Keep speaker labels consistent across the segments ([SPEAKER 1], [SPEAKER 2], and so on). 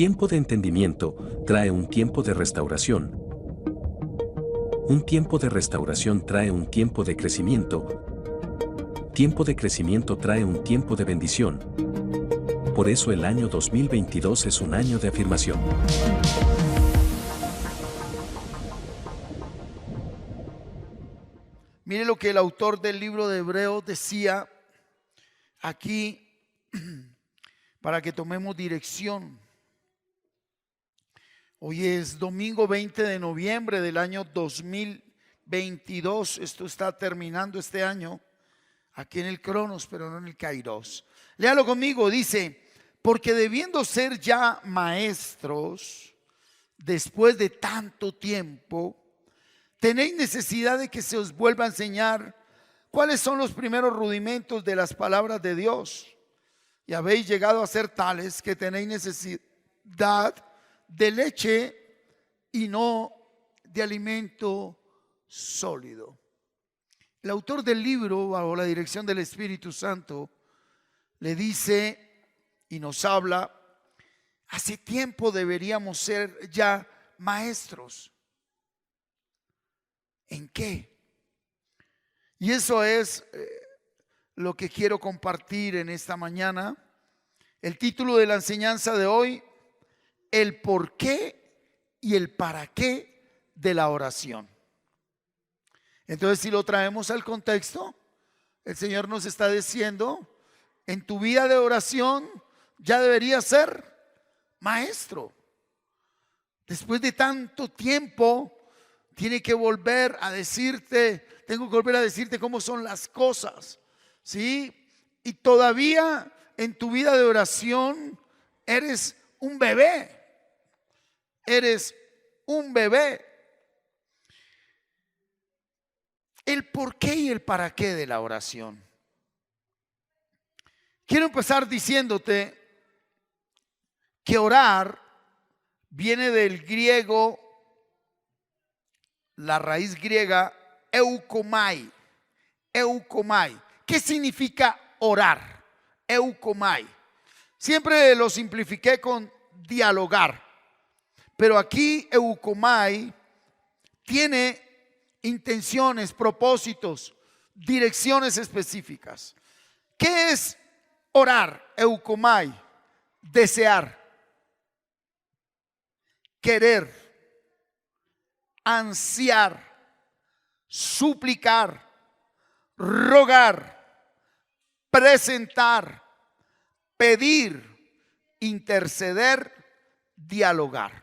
[SPEAKER 1] tiempo de entendimiento trae un tiempo de restauración. Un tiempo de restauración trae un tiempo de crecimiento. Tiempo de crecimiento trae un tiempo de bendición. Por eso el año 2022 es un año de afirmación.
[SPEAKER 2] Mire lo que el autor del libro de Hebreos decía aquí para que tomemos dirección. Hoy es domingo 20 de noviembre del año 2022. Esto está terminando este año aquí en el Cronos, pero no en el Kairos. Léalo conmigo, dice: porque debiendo ser ya maestros después de tanto tiempo, tenéis necesidad de que se os vuelva a enseñar cuáles son los primeros rudimentos de las palabras de Dios. Y habéis llegado a ser tales que tenéis necesidad de leche y no de alimento sólido. El autor del libro, bajo la dirección del Espíritu Santo, le dice y nos habla: hace tiempo deberíamos ser ya maestros. ¿En qué? Y eso es lo que quiero compartir en esta mañana. El título de la enseñanza de hoy: el por qué y el para qué de la oración. Entonces, si lo traemos al contexto, el Señor nos está diciendo: en tu vida de oración ya deberías ser maestro. Después de tanto tiempo, tiene que volver a decirte, tengo que volver a decirte cómo son las cosas, ¿sí? Y todavía en tu vida de oración eres un bebé. Eres un bebé. El por qué y el para qué de la oración. Quiero empezar diciéndote que orar viene del griego, la raíz griega eukomai. Eukomai. ¿Qué significa orar? Eukomai. Siempre lo simplifiqué con dialogar, pero aquí eukomai tiene intenciones, propósitos, direcciones específicas. ¿Qué es orar? Eukomai: desear, querer, ansiar, suplicar, rogar, presentar, pedir, interceder, dialogar.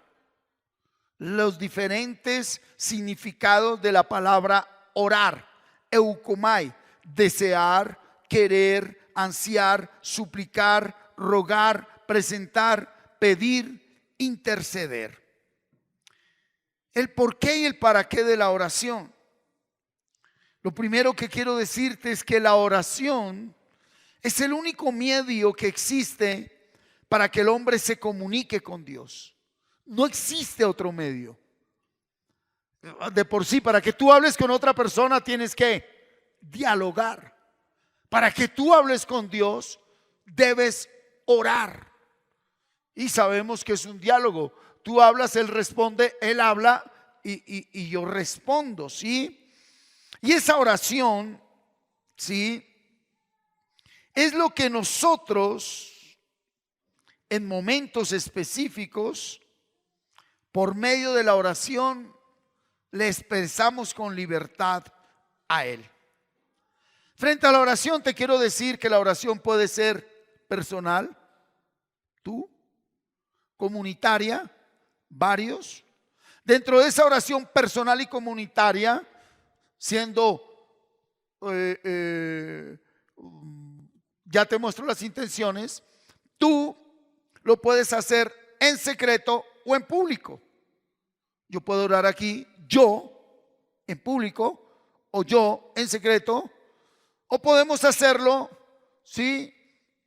[SPEAKER 2] Los diferentes significados de la palabra orar. Eukomai: desear, querer, ansiar, suplicar, rogar, presentar, pedir, interceder. El por qué y el para qué de la oración. Lo primero que quiero decirte es que la oración es el único medio que existe para que el hombre se comunique con Dios. No existe otro medio. De por sí, para que tú hables con otra persona tienes que dialogar. Para que tú hables con Dios debes orar. Y sabemos que es un diálogo. Tú hablas, Él responde, Él habla y yo respondo, ¿sí? Y esa oración, ¿sí?, es lo que nosotros en momentos específicos, por medio de la oración, le expresamos con libertad a Él. Frente a la oración te quiero decir que la oración puede ser personal, tú, comunitaria, varios. Dentro de esa oración personal y comunitaria, siendo ya te muestro las intenciones, tú lo puedes hacer en secreto o en público. Yo puedo orar aquí, yo en público, o yo en secreto, o podemos hacerlo, ¿sí?,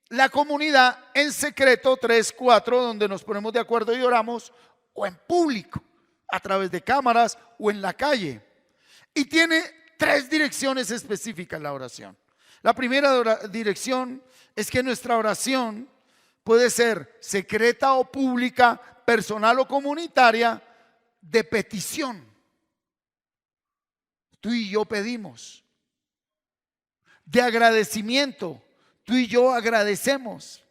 [SPEAKER 2] la comunidad en secreto, 3, 4, donde nos ponemos de acuerdo y oramos, o en público, a través de cámaras o en la calle. Y tiene 3 direcciones específicas la oración. La primera dirección es que nuestra oración puede ser secreta o pública, personal o comunitaria, de petición. Tú y yo pedimos. De agradecimiento, tú y yo agradecemos.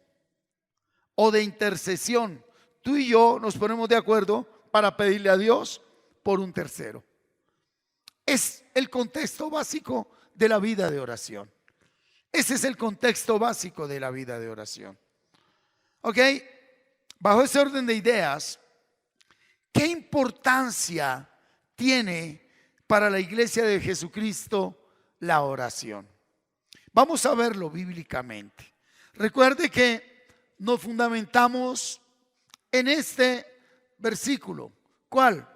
[SPEAKER 2] O de intercesión, tú y yo nos ponemos de acuerdo para pedirle a Dios por un tercero. Es el contexto básico de la vida de oración. Ese es el contexto básico de la vida de oración. Ok, bajo ese orden de ideas, ¿qué importancia tiene para la iglesia de Jesucristo la oración? Vamos a verlo bíblicamente. Recuerde que nos fundamentamos en este versículo. ¿Cuál?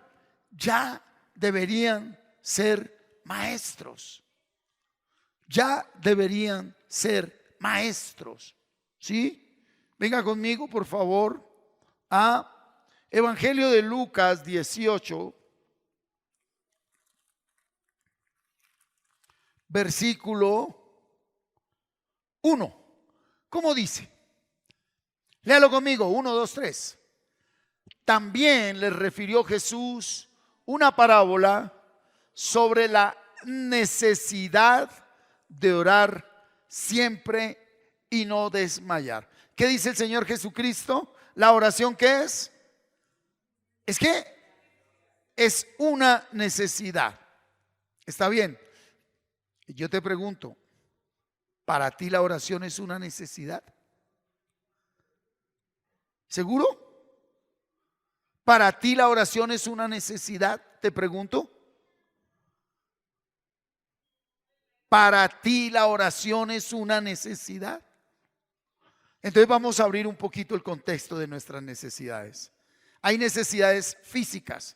[SPEAKER 2] Ya deberían ser maestros. Ya deberían ser maestros. ¿Sí? Venga conmigo, por favor, a Evangelio de Lucas 18, versículo 1. ¿Cómo dice? Léalo conmigo, 1, 2, 3. También les refirió Jesús una parábola sobre la necesidad de orar siempre y no desmayar. ¿Qué dice el Señor Jesucristo? La oración, ¿qué es? Es que es una necesidad. ¿Está bien? Yo te pregunto, ¿para ti la oración es una necesidad? ¿Seguro? ¿Para ti la oración es una necesidad? Te pregunto. ¿Para ti la oración es una necesidad? Entonces vamos a abrir un poquito el contexto de nuestras necesidades. Hay necesidades físicas.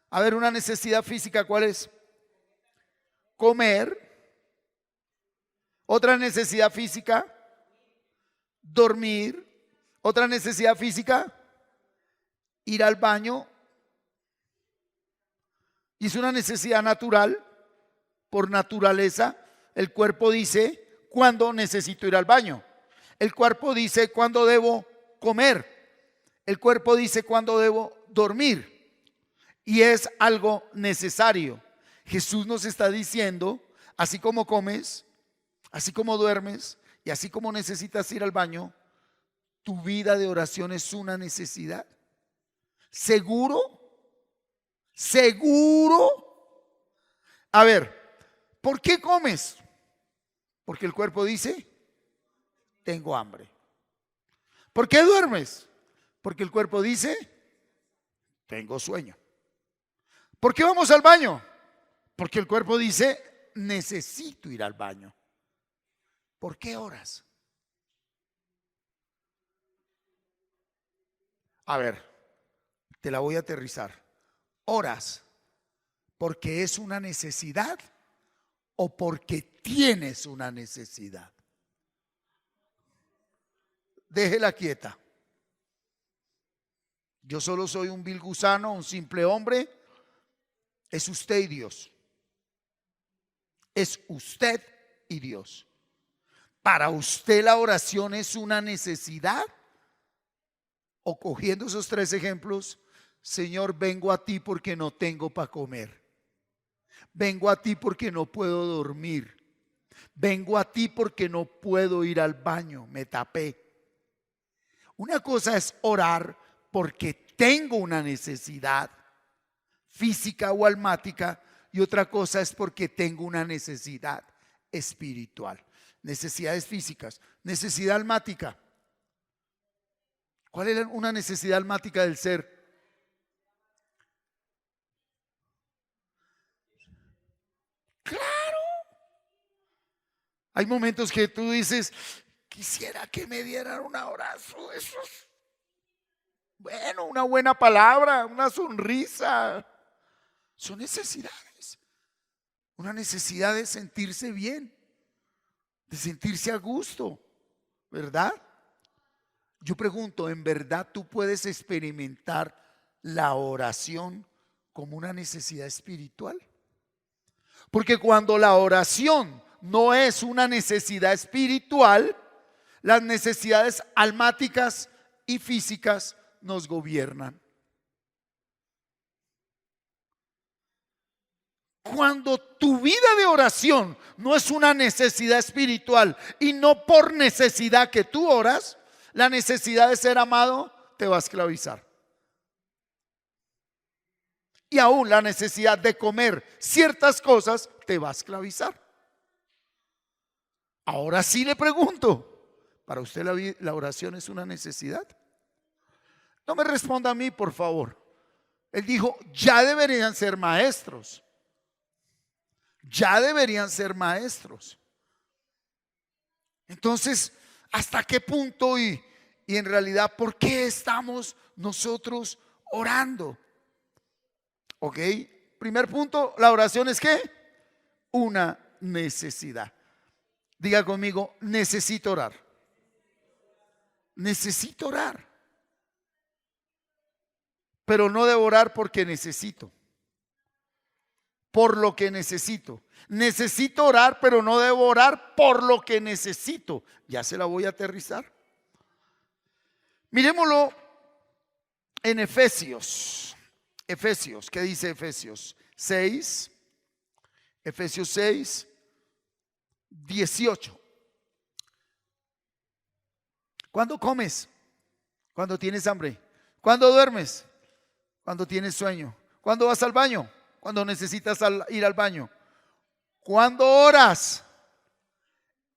[SPEAKER 2] A ver, una necesidad física, ¿cuál es? Comer. Otra necesidad física, dormir. Otra necesidad física, ir al baño. Y es una necesidad natural, por naturaleza. El cuerpo dice cuándo necesito ir al baño. El cuerpo dice cuándo debo comer. El cuerpo dice cuándo debo dormir. Y es algo necesario. Jesús nos está diciendo, así como comes, así como duermes y así como necesitas ir al baño, tu vida de oración es una necesidad. ¿Seguro? ¿Seguro? A ver, ¿por qué comes? Porque el cuerpo dice, tengo hambre. ¿Por qué duermes? Porque el cuerpo dice, tengo sueño. ¿Por qué vamos al baño? Porque el cuerpo dice, necesito ir al baño. ¿Por qué oras? A ver, te la voy a aterrizar. ¿Oras porque es una necesidad o porque tienes una necesidad? Déjela quieta. Yo solo soy un vil gusano, un simple hombre. Es usted y Dios. Es usted y Dios. ¿Para usted la oración es una necesidad? O cogiendo esos tres ejemplos, Señor, vengo a ti porque no tengo para comer. Vengo a ti porque no puedo dormir. Vengo a ti porque no puedo ir al baño, me tapé. Una cosa es orar porque tengo una necesidad física o almática, y otra cosa es porque tengo una necesidad espiritual. Necesidades físicas, necesidad almática. ¿Cuál es una necesidad almática del ser? Claro. Hay momentos que tú dices, quisiera que me dieran un abrazo. Eso es bueno, una buena palabra, una sonrisa. Son necesidades. Una necesidad de sentirse bien, de sentirse a gusto, ¿verdad? Yo pregunto, ¿en verdad tú puedes experimentar la oración como una necesidad espiritual? Porque cuando la oración no es una necesidad espiritual, Las necesidades almáticas y físicas nos gobiernan. Cuando tu vida de oración no es una necesidad espiritual y no por necesidad que tú oras, la necesidad de ser amado te va a esclavizar. Y aún la necesidad de comer ciertas cosas te va a esclavizar. Ahora sí le pregunto, ¿para usted la oración es una necesidad? No me responda a mí, por favor. Él dijo, ya deberían ser maestros. Ya deberían ser maestros. Entonces, ¿hasta qué punto y en realidad por qué estamos nosotros orando? Ok, primer punto, la oración es ¿qué? Una necesidad. Diga conmigo, necesito orar. Necesito orar. Pero no debo orar porque necesito. Por lo que necesito. Necesito orar, pero no debo orar por lo que necesito. Ya se la voy a aterrizar. Miremoslo en Efesios. Efesios, ¿qué dice Efesios 6? Efesios 6, 18. ¿Cuándo comes? Cuando tienes hambre. ¿Cuándo duermes? Cuando tienes sueño. ¿Cuándo vas al baño? Cuando necesitas ir al baño. ¿Cuándo oras?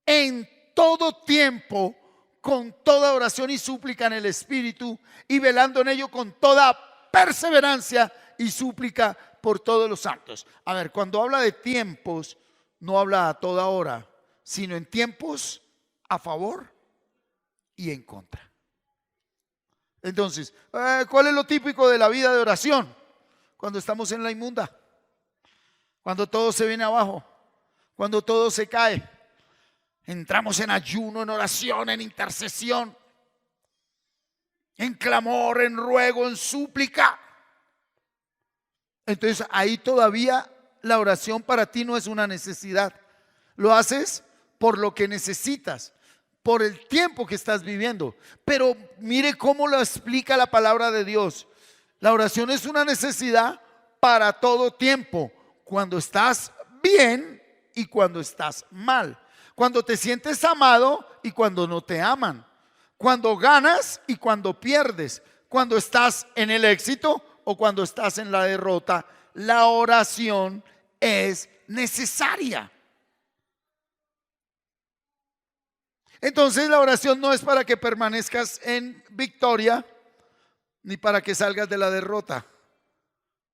[SPEAKER 2] En todo tiempo, con toda oración y súplica en el Espíritu, y velando en ello con toda perseverancia y súplica por todos los santos. A ver, cuando habla de tiempos, no habla a toda hora, sino en tiempos a favor y en contra. Entonces, ¿cuál es lo típico de la vida de oración? Cuando estamos en la inmunda, cuando todo se viene abajo, cuando todo se cae, entramos en ayuno, en oración, en intercesión, en clamor, en ruego, en súplica. Entonces ahí todavía la oración para ti no es una necesidad. Lo haces por lo que necesitas, por el tiempo que estás viviendo. Pero mire cómo lo explica la palabra de Dios. La oración es una necesidad para todo tiempo, cuando estás bien y cuando estás mal, cuando te sientes amado y cuando no te aman, cuando ganas y cuando pierdes, cuando estás en el éxito o cuando estás en la derrota. La oración es necesaria. Entonces la oración no es para que permanezcas en victoria ni para que salgas de la derrota.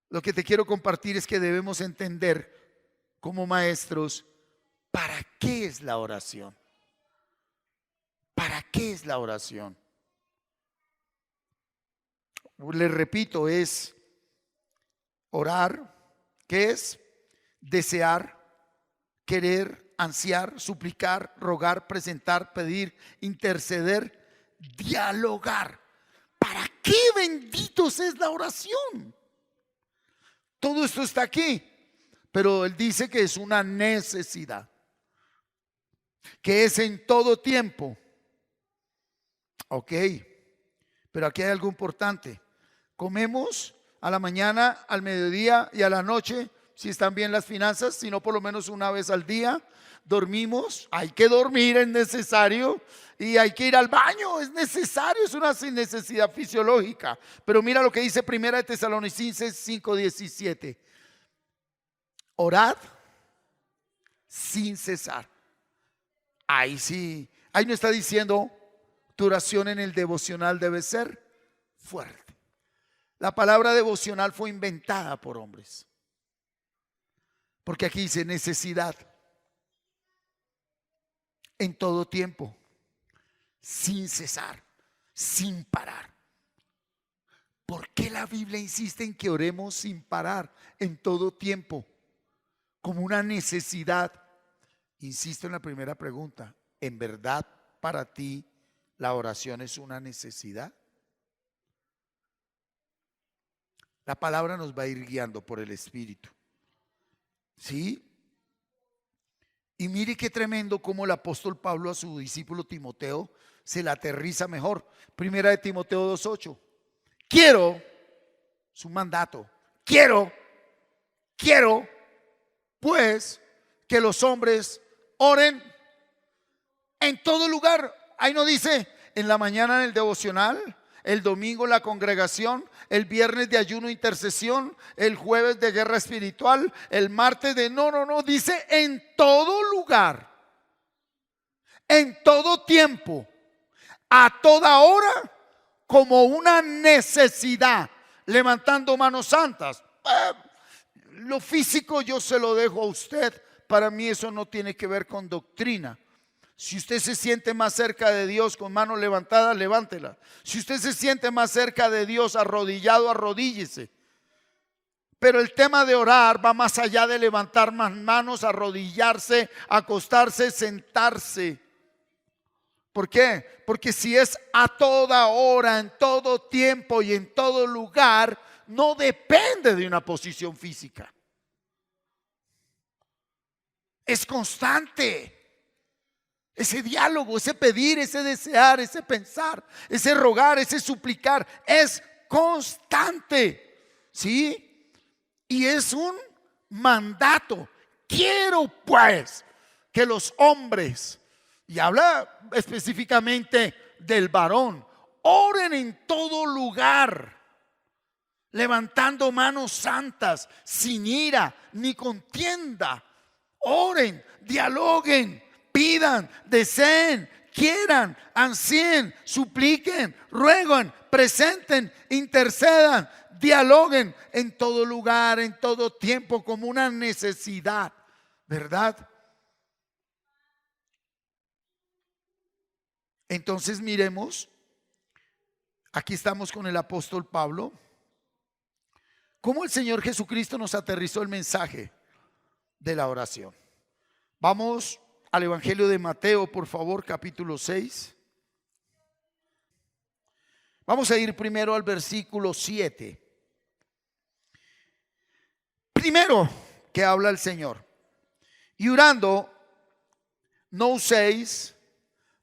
[SPEAKER 2] Lo que te quiero compartir es que debemos entender como maestros para qué es la oración. ¿Para qué es la oración? Les repito, es orar, ¿qué es? Desear, querer, ansiar, suplicar, rogar, presentar, pedir, interceder, dialogar. ¿Para qué, benditos, es la oración? Todo esto está aquí, pero él dice que es una necesidad, que es en todo tiempo. Ok, pero aquí hay algo importante. Comemos a la mañana, al mediodía y a la noche, si están bien las finanzas, si no por lo menos una vez al día. Dormimos, hay que dormir, es necesario. Y hay que ir al baño, es necesario, es una necesidad fisiológica. Pero mira lo que dice Primera de Tesalonicenses 5:17. Orad sin cesar. Ahí sí, ahí no está diciendo tu oración en el devocional debe ser fuerte. La palabra devocional fue inventada por hombres. Porque aquí dice necesidad. En todo tiempo, sin cesar, sin parar. ¿Por qué la Biblia insiste en que oremos sin parar en todo tiempo? Como una necesidad. Insisto en la primera pregunta. ¿En verdad para ti la oración es una necesidad? La palabra nos va a ir guiando por el Espíritu. ¿Sí? Y mire qué tremendo como el apóstol Pablo a su discípulo Timoteo se la aterriza mejor. Primera de Timoteo 2:8. Quiero, es un mandato, quiero pues que los hombres oren en todo lugar. Ahí no dice en la mañana en el devocional, el domingo en la congregación, el viernes de ayuno e intercesión, el jueves de guerra espiritual, el martes de no, dice en todo lugar, en todo tiempo, a toda hora, como una necesidad, levantando manos santas. Lo físico yo se lo dejo a usted. Para mí eso no tiene que ver con doctrina. Si usted se siente más cerca de Dios con manos levantadas, levántela. Si usted se siente más cerca de Dios arrodillado, arrodíllese. Pero el tema de orar va más allá de levantar más manos, arrodillarse, acostarse, sentarse. ¿Por qué? Porque si es a toda hora, en todo tiempo y en todo lugar, no depende de una posición física. Es constante. Ese diálogo, ese pedir, ese desear, ese pensar, ese rogar, ese suplicar, es constante. ¿Sí? Y es un mandato. Quiero pues que los hombres, y habla específicamente del varón, oren en todo lugar, levantando manos santas, sin ira ni contienda. Oren, dialoguen, pidan, deseen, quieran, ansíen, supliquen, rueguen, presenten, intercedan, dialoguen en todo lugar, en todo tiempo, como una necesidad, ¿verdad? Entonces miremos, aquí estamos con el apóstol Pablo, cómo el Señor Jesucristo nos aterrizó el mensaje de la oración. Vamos al Evangelio de Mateo, por favor, capítulo 6. Vamos a ir primero al versículo 7. Primero que habla el Señor: y orando, no uséis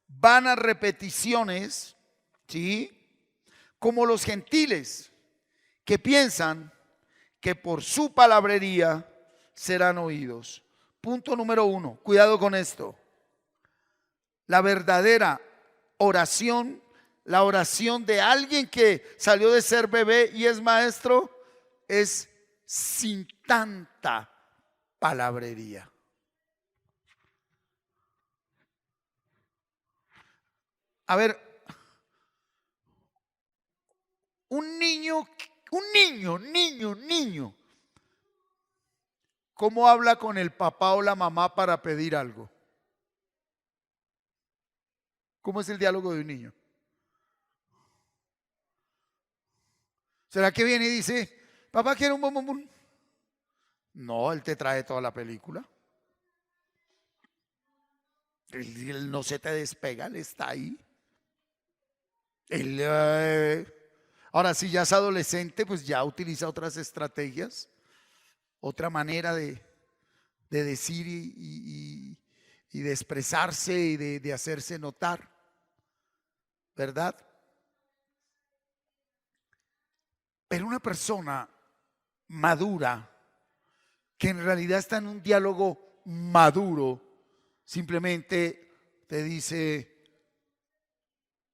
[SPEAKER 2] vanas repeticiones, ¿sí?, como los gentiles, que piensan que por su palabrería serán oídos. Punto número 1, cuidado con esto. La verdadera oración, la oración de alguien que salió de ser bebé y es maestro, es sin tanta palabrería. A ver, un niño, ¿cómo habla con el papá o la mamá para pedir algo? ¿Cómo es el diálogo de un niño? ¿Será que viene y dice, papá, quiero un bombón? No, él te trae toda la película. Él no se te despega, él está ahí. Ahora, si ya es adolescente, pues ya utiliza otras estrategias, otra manera de decir y de expresarse y de hacerse notar, ¿verdad? Pero una persona madura, que en realidad está en un diálogo maduro, simplemente te dice: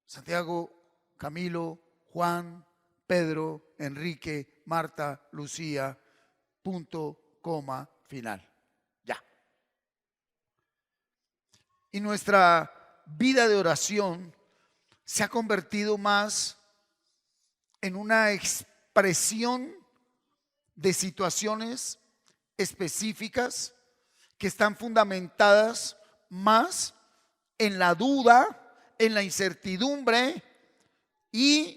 [SPEAKER 2] Santiago, Camilo, Juan, Pedro, Enrique, Marta, Lucía, punto, coma, final. Ya. Y nuestra vida de oración se ha convertido más en una expresión de situaciones específicas que están fundamentadas más en la duda, en la incertidumbre y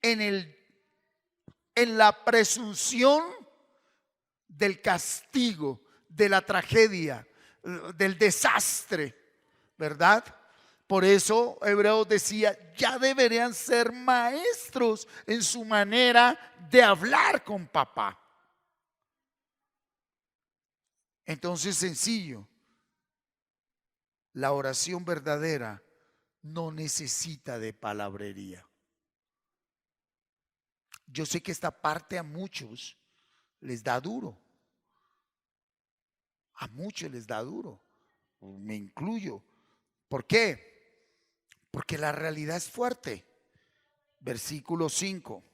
[SPEAKER 2] en la presunción del castigo, de la tragedia, del desastre, ¿verdad? Por eso Hebreos decía, ya deberían ser maestros en su manera de hablar con papá. Entonces, sencillo, La oración verdadera no necesita de palabrería. Yo sé que esta parte a muchos les da duro. A muchos les da duro. Me incluyo. ¿Por qué? Porque la realidad es fuerte. Versículo 5.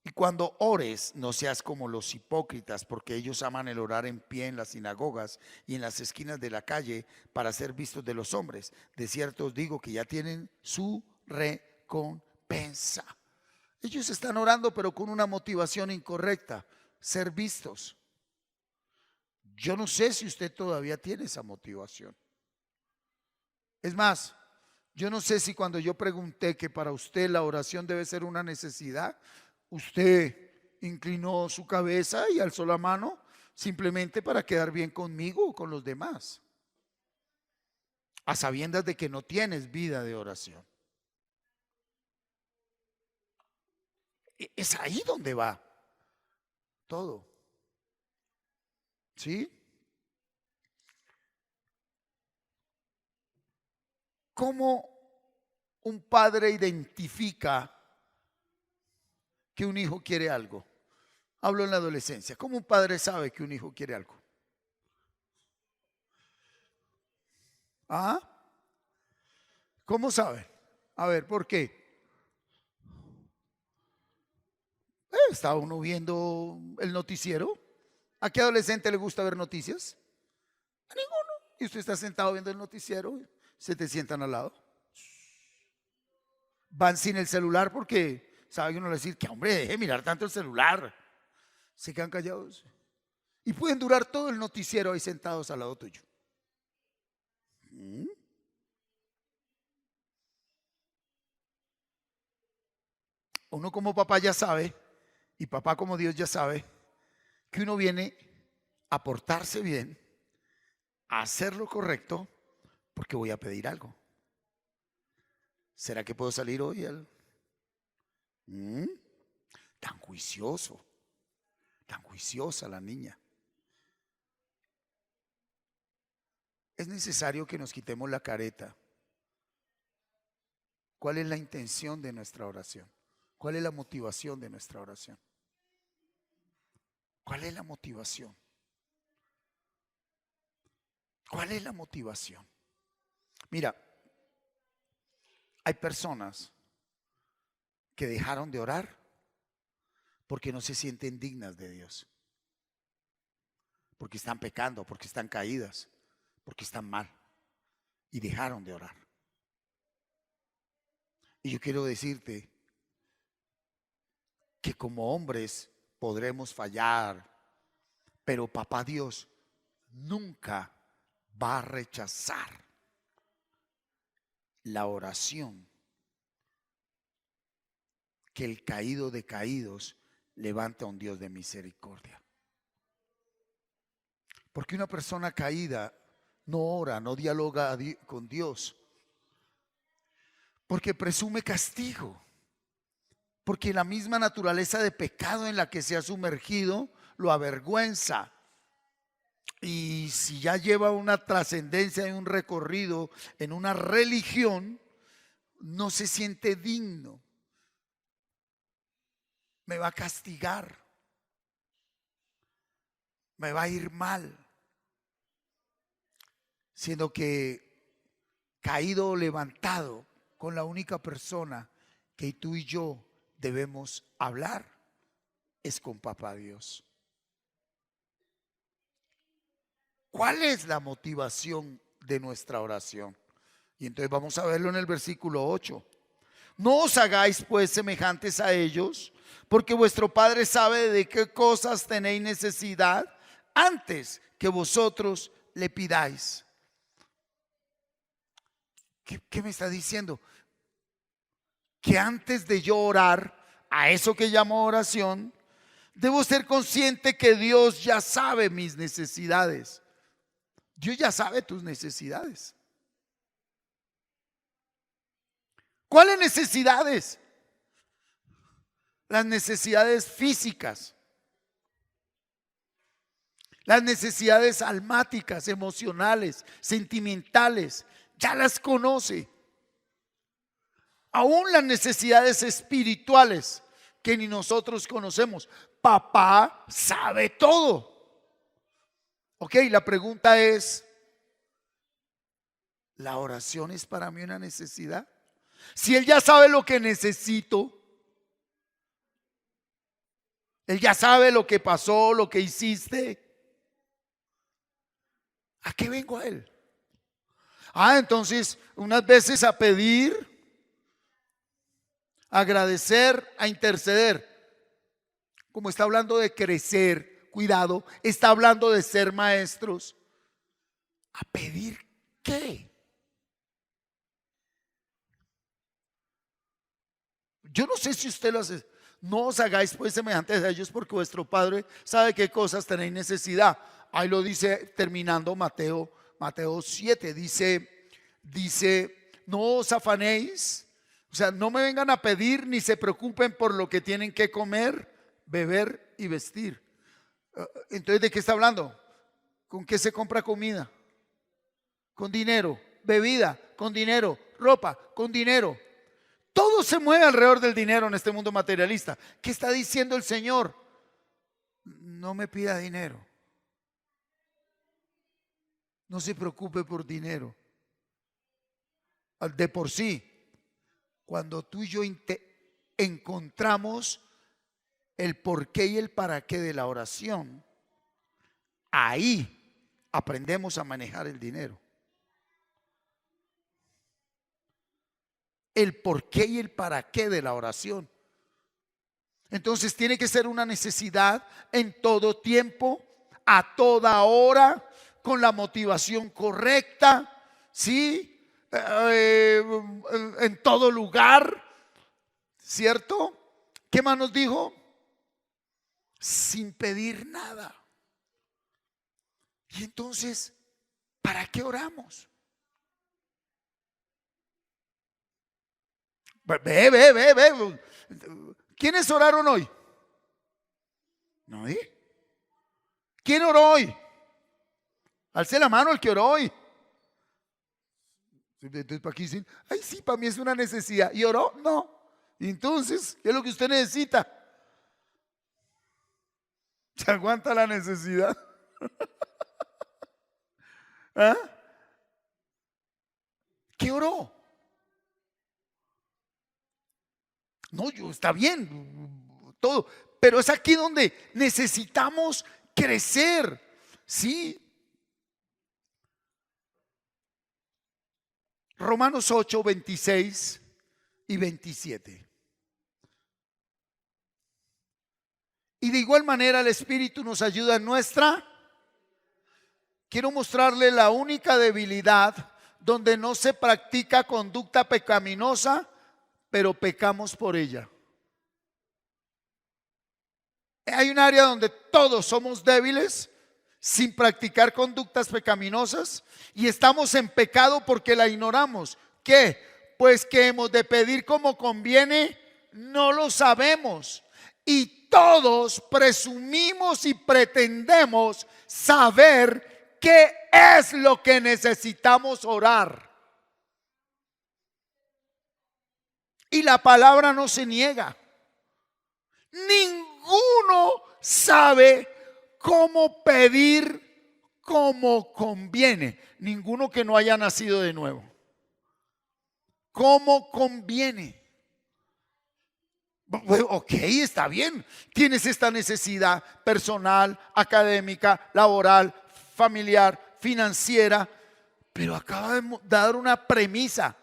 [SPEAKER 2] Y cuando ores, no seas como los hipócritas, porque ellos aman el orar en pie en las sinagogas y en las esquinas de la calle para ser vistos de los hombres. De cierto os digo que ya tienen su recompensa. Ellos están orando, pero con una motivación incorrecta: ser vistos. Yo no sé si usted todavía tiene esa motivación. Es más, yo no sé si cuando yo pregunté que para usted la oración debe ser una necesidad, usted inclinó su cabeza y alzó la mano simplemente para quedar bien conmigo o con los demás, a sabiendas de que no tienes vida de oración. Es ahí donde va todo. ¿Sí? ¿Cómo un padre identifica que un hijo quiere algo? Hablo en la adolescencia. ¿Cómo un padre sabe que un hijo quiere algo? ¿Ah? ¿Cómo sabe? A ver, ¿por qué? Estaba uno viendo el noticiero. ¿A qué adolescente le gusta ver noticias? A ninguno. Y usted está sentado viendo el noticiero, se te sientan al lado. Van sin el celular porque sabe uno decir que hombre, deje mirar tanto el celular. Se quedan callados y pueden durar todo el noticiero ahí sentados al lado tuyo. Uno como papá ya sabe, y papá como Dios ya sabe, que uno viene a portarse bien, a hacer lo correcto, porque voy a pedir algo. ¿Será que puedo salir hoy? Tan juicioso, tan juiciosa la niña. Es necesario que nos quitemos la careta. ¿Cuál es la intención de nuestra oración? ¿Cuál es la motivación de nuestra oración? ¿Cuál es la motivación? ¿Cuál es la motivación? Mira, hay personas que dejaron de orar porque no se sienten dignas de Dios, porque están pecando, porque están caídas, porque están mal y dejaron de orar. Y yo quiero decirte que como hombres podremos fallar, pero papá Dios nunca va a rechazar la oración que el caído de caídos levanta a un Dios de misericordia. Porque una persona caída no ora, no dialoga con Dios, porque presume castigo, porque la misma naturaleza de pecado en la que se ha sumergido lo avergüenza. Y si ya lleva una trascendencia y un recorrido en una religión, no se siente digno. Me va a castigar, me va a ir mal, siendo que caído o levantado con la única persona que tú y yo debemos hablar es con papá Dios. ¿Cuál es la motivación de nuestra oración? Y entonces vamos a verlo en el versículo 8. No os hagáis pues semejantes a ellos, porque vuestro Padre sabe de qué cosas tenéis necesidad antes que vosotros le pidáis. ¿Qué me está diciendo? Que antes de yo orar a eso que llamo oración, debo ser consciente que Dios ya sabe mis necesidades. Dios ya sabe tus necesidades. ¿Cuáles necesidades? Las necesidades físicas, Las necesidades almáticas, emocionales, sentimentales, ya las conoce. Aún las necesidades espirituales que ni nosotros conocemos. Papá sabe todo. Ok, la pregunta es, ¿la oración es para mí una necesidad? Si Él ya sabe lo que necesito, Él ya sabe lo que pasó, lo que hiciste, ¿a qué vengo a Él? Entonces, unas veces a pedir, a agradecer, a interceder. Como está hablando de crecer, cuidado, está hablando de ser maestros. ¿A pedir qué? Yo no sé si usted lo hace. No os hagáis pues semejantes a ellos, porque vuestro Padre sabe qué cosas tenéis necesidad. Ahí lo dice terminando Mateo 7. Dice, no os afanéis. O sea, no me vengan a pedir ni se preocupen por lo que tienen que comer, beber y vestir. Entonces, ¿de qué está hablando? ¿Con qué se compra comida? Con dinero. Bebida, con dinero. Ropa, con dinero. Todo se mueve alrededor del dinero en este mundo materialista. ¿Qué está diciendo el Señor? No me pida dinero. No se preocupe por dinero. De por sí, cuando tú y yo encontramos el porqué y el para qué de la oración, ahí aprendemos a manejar el dinero. El porqué y el para qué de la oración. Entonces tiene que ser una necesidad en todo tiempo, a toda hora, con la motivación correcta, ¿sí? En todo lugar, ¿cierto? ¿Qué más nos dijo? Sin pedir nada. Y entonces, ¿para qué oramos? Ve. ¿Quiénes oraron hoy? ¿Nadie? ¿Quién oró hoy? Alce la mano el que oró hoy. Entonces, ¿para qué dicen? Ay, sí, para mí es una necesidad. ¿Y oró? No. Y entonces, ¿qué es lo que usted necesita? ¿Se aguanta la necesidad? ¿Ah? ¿Qué oró? No, está bien, todo, pero es aquí donde necesitamos crecer, ¿sí? Romanos 8, 26 y 27. Y de igual manera el Espíritu nos ayuda en nuestra. Quiero mostrarle la única debilidad donde no se practica conducta pecaminosa, pero pecamos por ella. Hay un área donde todos somos débiles sin practicar conductas pecaminosas y estamos en pecado porque la ignoramos. ¿Qué? Pues que hemos de pedir como conviene, no lo sabemos. Y todos presumimos y pretendemos saber qué es lo que necesitamos orar. Y la palabra no se niega. Ninguno sabe cómo pedir como conviene. Ninguno que no haya nacido de nuevo. Como conviene. Ok, está bien. Tienes esta necesidad personal, académica, laboral, familiar, financiera. Pero acaba de dar una premisa,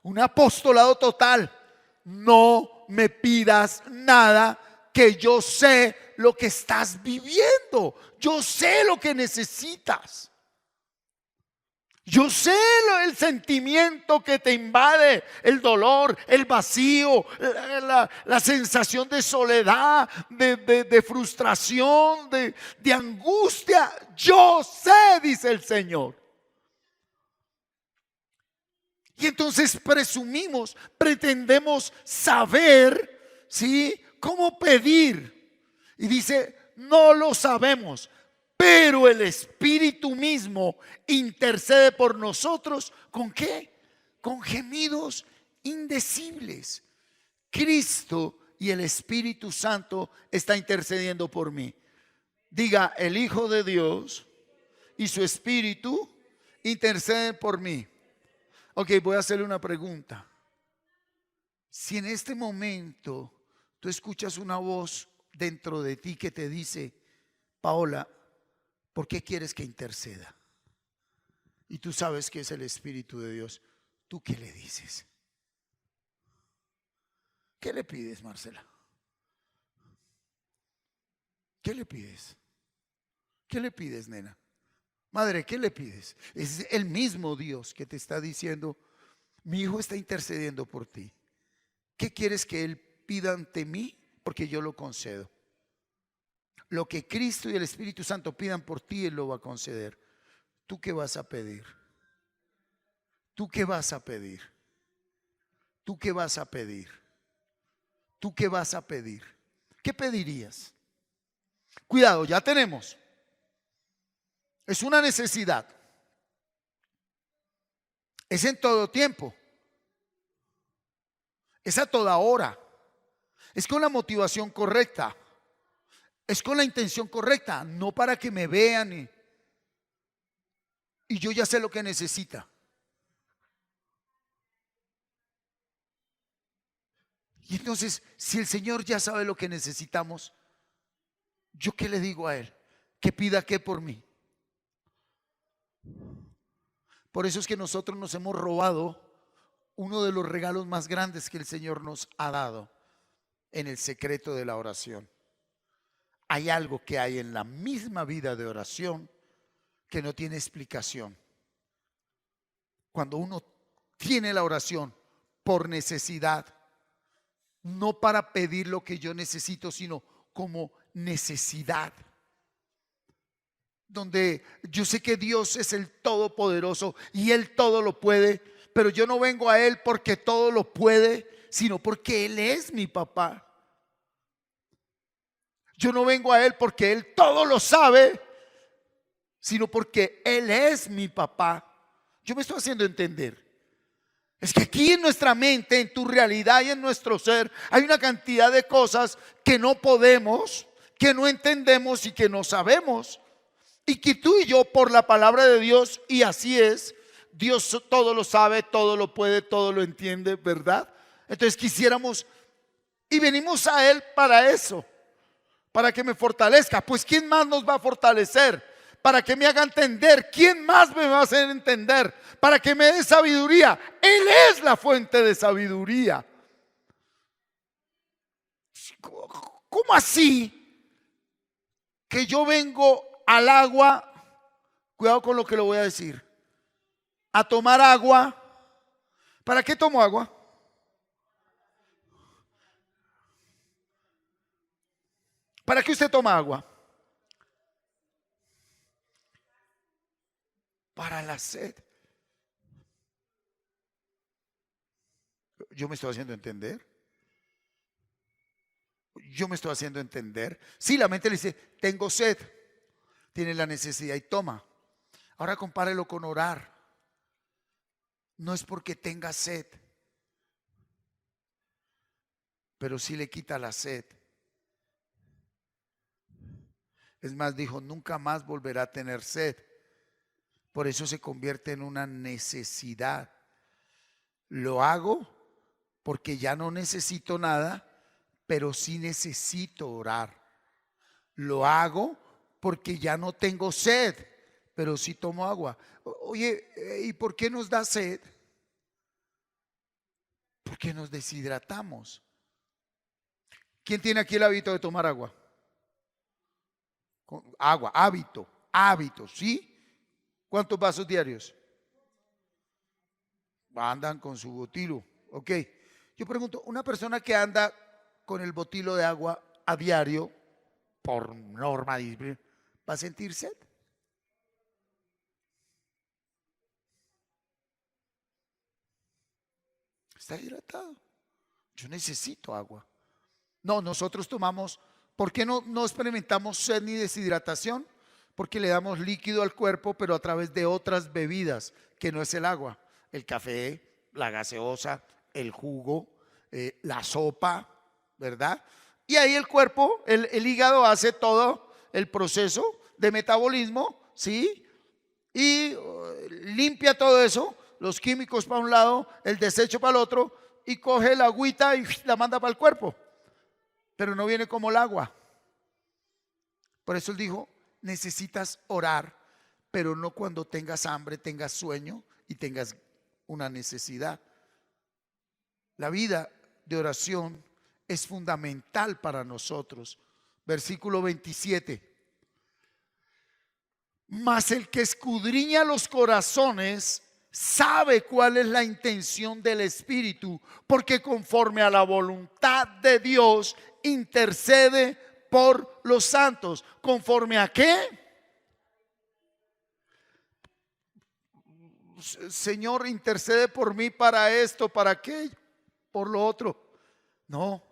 [SPEAKER 2] un apostolado total. No me pidas nada, que yo sé lo que estás viviendo. Yo sé lo que necesitas. Yo sé el sentimiento que te invade, el dolor, el vacío, la sensación de soledad, de frustración, de angustia. Yo sé, dice el Señor. Y entonces presumimos, pretendemos saber, ¿sí?, cómo pedir. Y dice, no lo sabemos, pero el Espíritu mismo intercede por nosotros. ¿Con qué? Con gemidos indecibles. Cristo y el Espíritu Santo está intercediendo por mí. Diga, el Hijo de Dios y su Espíritu interceden por mí. Ok, voy a hacerle una pregunta. Si en este momento tú escuchas una voz dentro de ti que te dice: Paola, ¿por qué quieres que interceda? Y tú sabes que es el Espíritu de Dios. ¿Tú qué le dices? ¿Qué le pides, Marcela? ¿Qué le pides? ¿Qué le pides, nena? Madre, ¿qué le pides? Es el mismo Dios que te está diciendo: mi hijo está intercediendo por ti. ¿Qué quieres que él pida ante mí? Porque yo lo concedo. Lo que Cristo y el Espíritu Santo pidan por ti, Él lo va a conceder. ¿Tú qué vas a pedir? ¿Tú qué vas a pedir? ¿Tú qué vas a pedir? ¿Tú qué vas a pedir? ¿Qué pedirías? Cuidado, ya tenemos. Es una necesidad. Es en todo tiempo. Es a toda hora. Es con la motivación correcta. Es con la intención correcta. No para que me vean y yo ya sé lo que necesita. Y entonces, si el Señor ya sabe lo que necesitamos, ¿yo qué le digo a Él? Que pida qué por mí. Por eso es que nosotros nos hemos robado uno de los regalos más grandes que el Señor nos ha dado en el secreto de la oración. Hay algo que hay en la misma vida de oración que no tiene explicación. Cuando uno tiene la oración por necesidad, no para pedir lo que yo necesito, sino como necesidad, donde yo sé que Dios es el Todopoderoso y Él todo lo puede, pero yo no vengo a Él porque todo lo puede, sino porque Él es mi papá. Yo no vengo a Él porque Él todo lo sabe, sino porque Él es mi papá. Yo me estoy haciendo entender. Es que aquí en nuestra mente, en tu realidad y en nuestro ser, hay una cantidad de cosas que no podemos, que no entendemos y que no sabemos. Y que tú y yo, por la palabra de Dios, y así es, Dios todo lo sabe, todo lo puede, todo lo entiende, ¿verdad? Entonces quisiéramos, y venimos a Él para eso, para que me fortalezca. Pues ¿quién más nos va a fortalecer? Para que me haga entender. ¿Quién más me va a hacer entender? Para que me dé sabiduría. Él es la fuente de sabiduría. ¿Cómo así que yo vengo al agua? Cuidado con lo que le voy a decir. A tomar agua. ¿Para qué tomo agua? ¿Para qué usted toma agua? Para la sed. Yo me estoy haciendo entender. Yo me estoy haciendo entender. Sí, la mente le dice: tengo sed. Tiene la necesidad y toma. Ahora compárelo con orar. No es porque tenga sed, pero sí le quita la sed. Es más, dijo: nunca más volverá a tener sed. Por eso se convierte en una necesidad. Lo hago porque ya no necesito nada, pero sí necesito orar. Lo hago porque ya no tengo sed, pero sí tomo agua. Oye, ¿y por qué nos da sed? Porque nos deshidratamos. ¿Quién tiene aquí el hábito de tomar agua? Agua, hábito, ¿sí? ¿Cuántos vasos diarios? Andan con su botilo, ok. Yo pregunto, una persona que anda con el botilo de agua a diario, por norma, ¿va a sentir sed? Está hidratado. Yo necesito agua. No, nosotros tomamos, ¿por qué no experimentamos sed ni deshidratación? Porque le damos líquido al cuerpo, pero a través de otras bebidas, que no es el agua. El café, la gaseosa, el jugo, la sopa, ¿verdad? Y ahí el cuerpo, el hígado hace todo el proceso de metabolismo, ¿sí? Y limpia todo eso, los químicos para un lado, el desecho para el otro, y coge la agüita y la manda para el cuerpo. Pero no viene como el agua. Por eso él dijo, necesitas orar, pero no cuando tengas hambre, tengas sueño y tengas una necesidad. La vida de oración es fundamental para nosotros. Versículo 27. Mas el que escudriña los corazones sabe cuál es la intención del Espíritu, porque conforme a la voluntad de Dios intercede por los santos. ¿Conforme a qué? Señor, intercede por mí para esto, para aquello, por lo otro. No,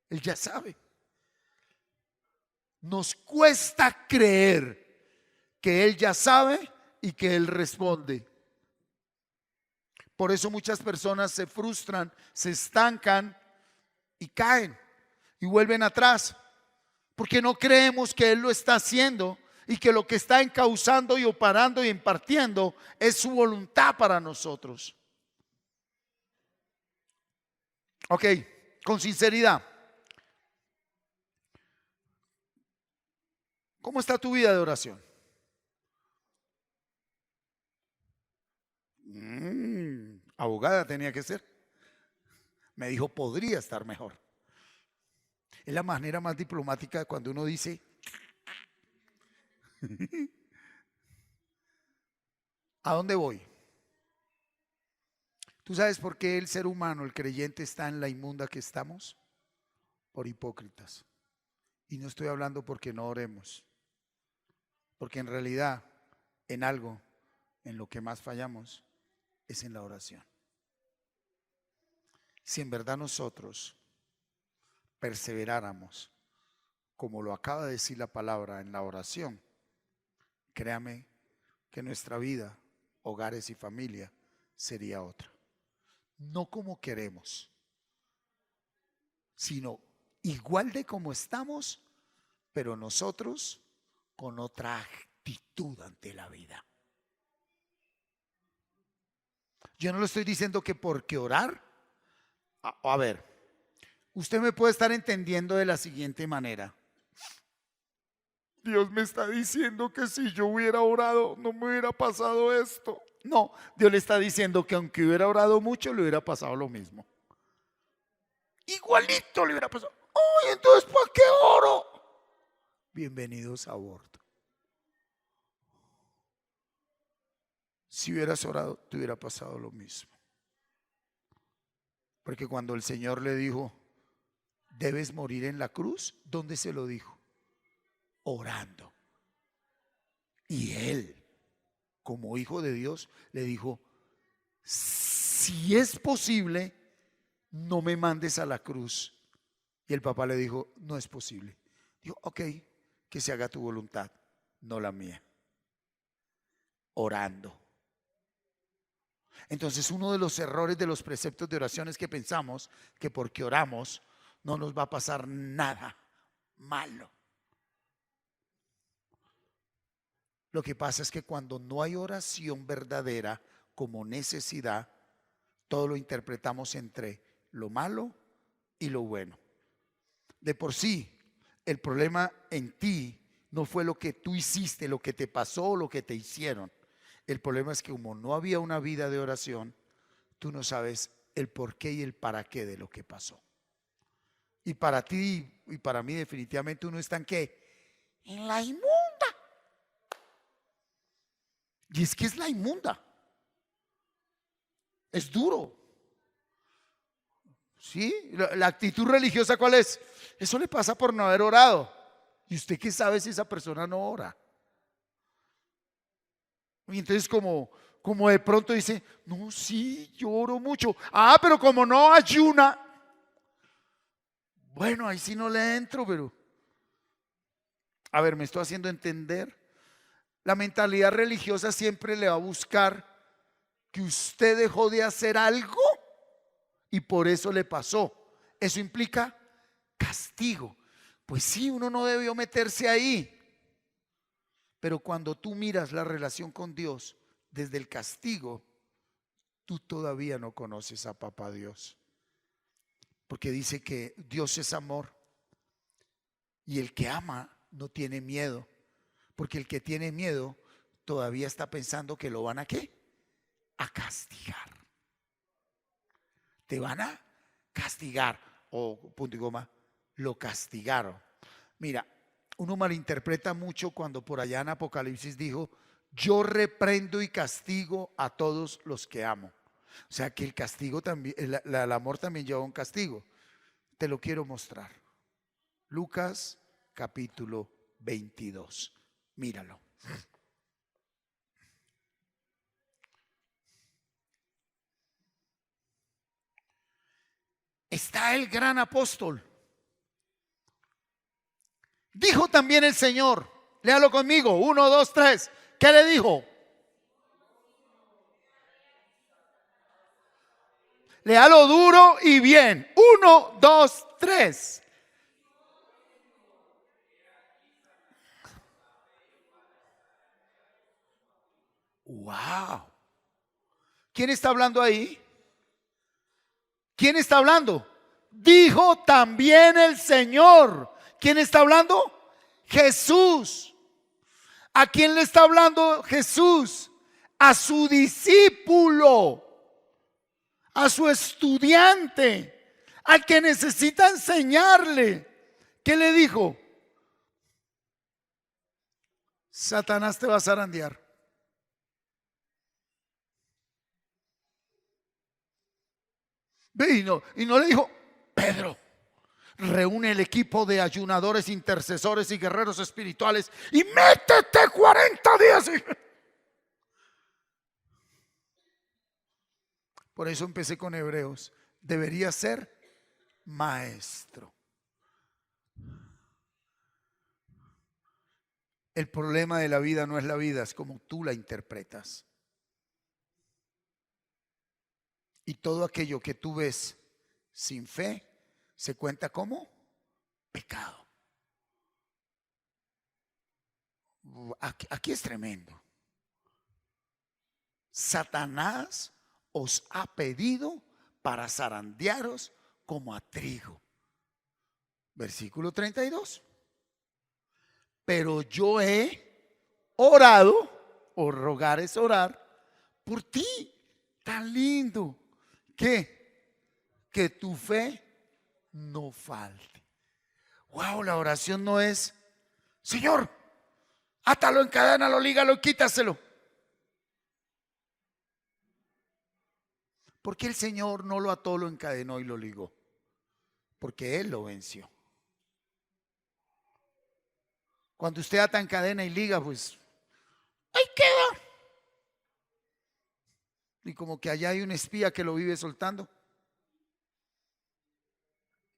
[SPEAKER 2] Él ya sabe. Nos cuesta creer que Él ya sabe y que Él responde. Por eso muchas personas se frustran, se estancan y caen y vuelven atrás, porque no creemos que Él lo está haciendo y que lo que está encauzando y operando y impartiendo es su voluntad para nosotros. Ok, con sinceridad, ¿cómo está tu vida de oración? Abogada tenía que ser. Me dijo, podría estar mejor. Es la manera más diplomática cuando uno dice ¿a dónde voy? ¿Tú sabes por qué el ser humano, el creyente, está en la inmunda que estamos? Por hipócritas. Y no estoy hablando porque no oremos, porque en realidad en algo, en lo que más fallamos, es en la oración. Si en verdad nosotros perseveráramos, como lo acaba de decir la palabra, en la oración, créame que nuestra vida, hogares y familia sería otra. No como queremos, sino igual de como estamos, pero nosotros con otra actitud ante la vida. Yo no le estoy diciendo que porque orar, a ver, usted me puede estar entendiendo de la siguiente manera. Dios me está diciendo que si yo hubiera orado no me hubiera pasado esto. No, Dios le está diciendo que aunque hubiera orado mucho le hubiera pasado lo mismo. Igualito le hubiera pasado. ¡Ay, entonces para qué oro! Bienvenidos a bordo. Si hubieras orado te hubiera pasado lo mismo. Porque cuando el Señor le dijo, debes morir en la cruz, ¿dónde se lo dijo? Orando. Y Él, como hijo de Dios, le dijo, si es posible, no me mandes a la cruz. Y el papá le dijo, no es posible. Dijo, ok, que se haga tu voluntad, no la mía. Orando. Entonces, uno de los errores de los preceptos de oración es que pensamos que porque oramos no nos va a pasar nada malo. Lo que pasa es que cuando no hay oración verdadera como necesidad, todo lo interpretamos entre lo malo y lo bueno. De por sí, el problema en ti no fue lo que tú hiciste, lo que te pasó o lo que te hicieron. El problema es que como no había una vida de oración, tú no sabes el por qué y el para qué de lo que pasó. Y para ti y para mí definitivamente uno está en ¿qué? En la inmunda. Y es que es la inmunda. Es duro. ¿Sí? La actitud religiosa, ¿cuál es? Eso le pasa por no haber orado. ¿Y usted qué sabe si esa persona no ora? Y entonces como de pronto dice, no, sí, yo oro mucho. Ah, pero como no ayuna, bueno, ahí sí no le entro, pero A ver, ¿me estoy haciendo entender? La mentalidad religiosa siempre le va a buscar que usted dejó de hacer algo y por eso le pasó. Eso implica castigo. Pues sí, uno no debió meterse ahí. Pero cuando tú miras la relación con Dios desde el castigo, tú todavía no conoces a Papá Dios. Porque dice que Dios es amor y el que ama no tiene miedo. Porque el que tiene miedo todavía está pensando que lo van a ¿qué? A castigar. Te van a castigar. O punto y coma, lo castigaron. Mira, uno malinterpreta mucho cuando por allá en Apocalipsis dijo: yo reprendo y castigo a todos los que amo. O sea que el castigo también, el amor también lleva un castigo. Te lo quiero mostrar. Lucas capítulo 22. Míralo. Está el gran apóstol. Dijo también el Señor, léalo conmigo, 1, 2, 3. ¿Qué le dijo? Léalo duro y bien. 1, 2, 3. Wow. ¿Quién está hablando ahí? ¿Quién está hablando? Dijo también el Señor. ¿Quién está hablando? Jesús. ¿A quién le está hablando Jesús? A su discípulo, a su estudiante, al que necesita enseñarle. ¿Qué le dijo? Satanás te va a zarandear. Y no le dijo: Pedro, reúne el equipo de ayunadores, intercesores y guerreros espirituales y métete 40 días. Por eso empecé con Hebreos. Debería ser maestro. El problema de la vida no es la vida, es como tú la interpretas. Y todo aquello que tú ves sin fe se cuenta como pecado. Aquí es tremendo. Satanás os ha pedido para zarandearos como a trigo. Versículo 32. Pero yo he orado, o rogar es orar, por ti. Tan lindo. Que tu fe no falte. Wow, la oración no es: Señor, átalo, encadénalo, lígalo, quítaselo. ¿Por qué el Señor no lo ató, lo encadenó y lo ligó? Porque Él lo venció. Cuando usted ata, encadena y liga, pues ahí queda. Y como que allá hay un espía que lo vive soltando,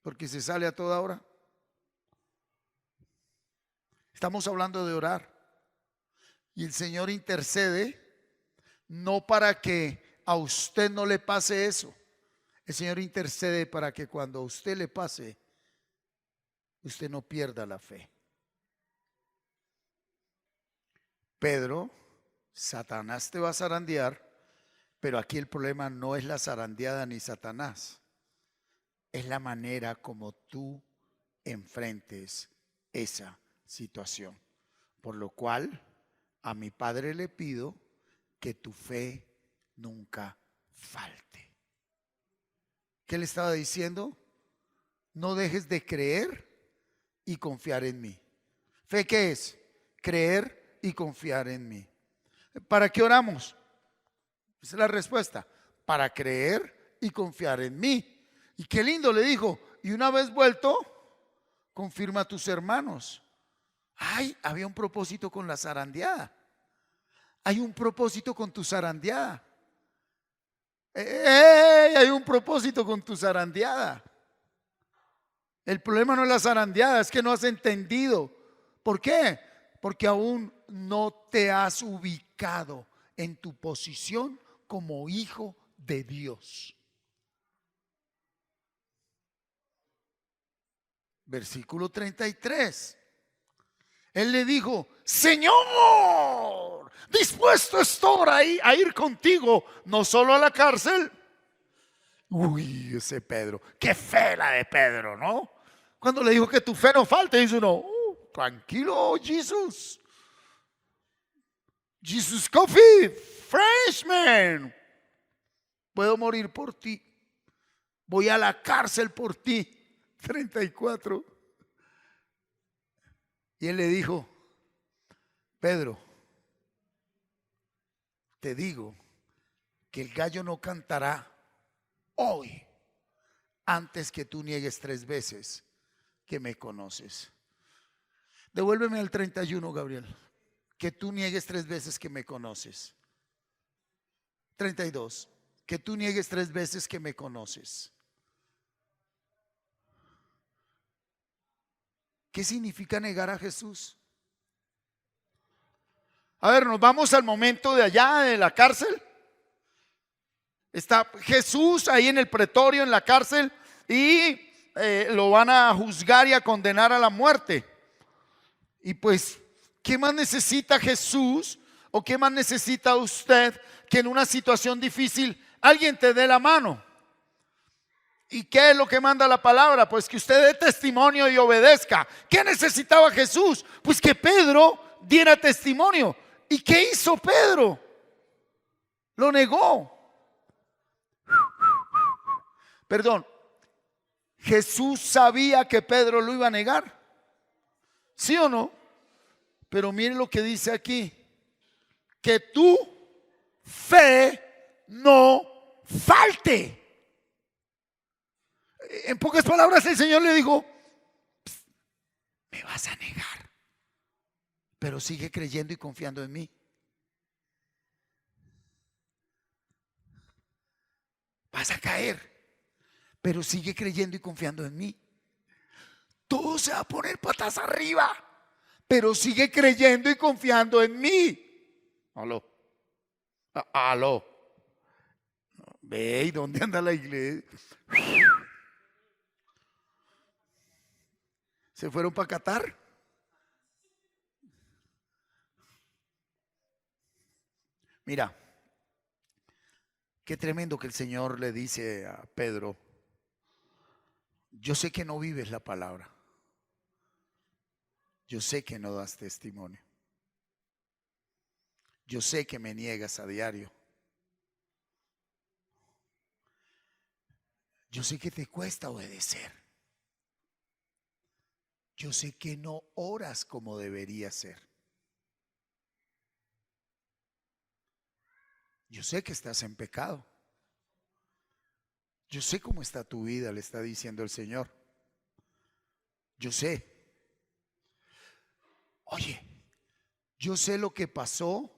[SPEAKER 2] porque se sale a toda hora. Estamos hablando de orar. Y el Señor intercede no para que a usted no le pase eso. El Señor intercede para que cuando a usted le pase, usted no pierda la fe. Pedro, Satanás te va a zarandear, pero aquí el problema no es la zarandeada ni Satanás. Es la manera como tú enfrentes esa situación. Por lo cual, a mi Padre le pido que tu fe nunca falte. ¿Qué le estaba diciendo? No dejes de creer y confiar en mí. ¿Fe qué es? Creer y confiar en mí. ¿Para qué oramos? Esa es la respuesta. Para creer y confiar en mí. Y qué lindo, le dijo. Y una vez vuelto, confirma a tus hermanos. Ay, había un propósito con la zarandeada. Hay un propósito con tu zarandeada. Hay un propósito con tu zarandeada. El problema no es la zarandeada, es que no has entendido ¿Por qué? Porque aún no te has ubicado en tu posición como hijo de Dios. Versículo 33. Él le dijo: Señor, dispuesto estoy a ir contigo, no solo a la cárcel. Uy, ese Pedro, qué fe la de Pedro, ¿no? Cuando le dijo que tu fe no falte, dice uno: tranquilo, Jesus. Jesus Coffee, Frenchman. Puedo morir por ti. Voy a la cárcel por ti. 34. Y él le dijo: Pedro, te digo que el gallo no cantará hoy antes que tú niegues 3 veces que me conoces. Devuélveme al 31, Gabriel. Que tú niegues 3 veces que me conoces. 32. Que tú niegues 3 veces que me conoces. ¿Qué significa negar a Jesús? A ver, nos vamos al momento de allá de la cárcel. Está Jesús ahí en el pretorio, en la cárcel, y lo van a juzgar y a condenar a la muerte. Y pues, ¿qué más necesita Jesús o qué más necesita usted que en una situación difícil alguien te dé la mano? ¿Y qué es lo que manda la palabra? Pues que usted dé testimonio y obedezca. ¿Qué necesitaba Jesús? Pues que Pedro diera testimonio. ¿Y qué hizo Pedro? Lo negó. Perdón, Jesús sabía que Pedro lo iba a negar. ¿Sí o no? Pero mire lo que dice aquí: que tu fe no falte. En pocas palabras, el Señor le dijo: me vas a negar, pero sigue creyendo y confiando en mí. Vas a caer, pero sigue creyendo y confiando en mí. Todo se va a poner patas arriba, pero sigue creyendo y confiando en mí. Aló. Aló. Ve, ¿y dónde anda la iglesia? ¿Se fueron para Qatar? Mira, qué tremendo que el Señor le dice a Pedro: yo sé que no vives la palabra. Yo sé que no das testimonio. Yo sé que me niegas a diario. Yo sé que te cuesta obedecer. Yo sé que no oras como debería ser. Yo sé que estás en pecado. Yo sé cómo está tu vida, le está diciendo el Señor. Yo sé. Oye, yo sé lo que pasó,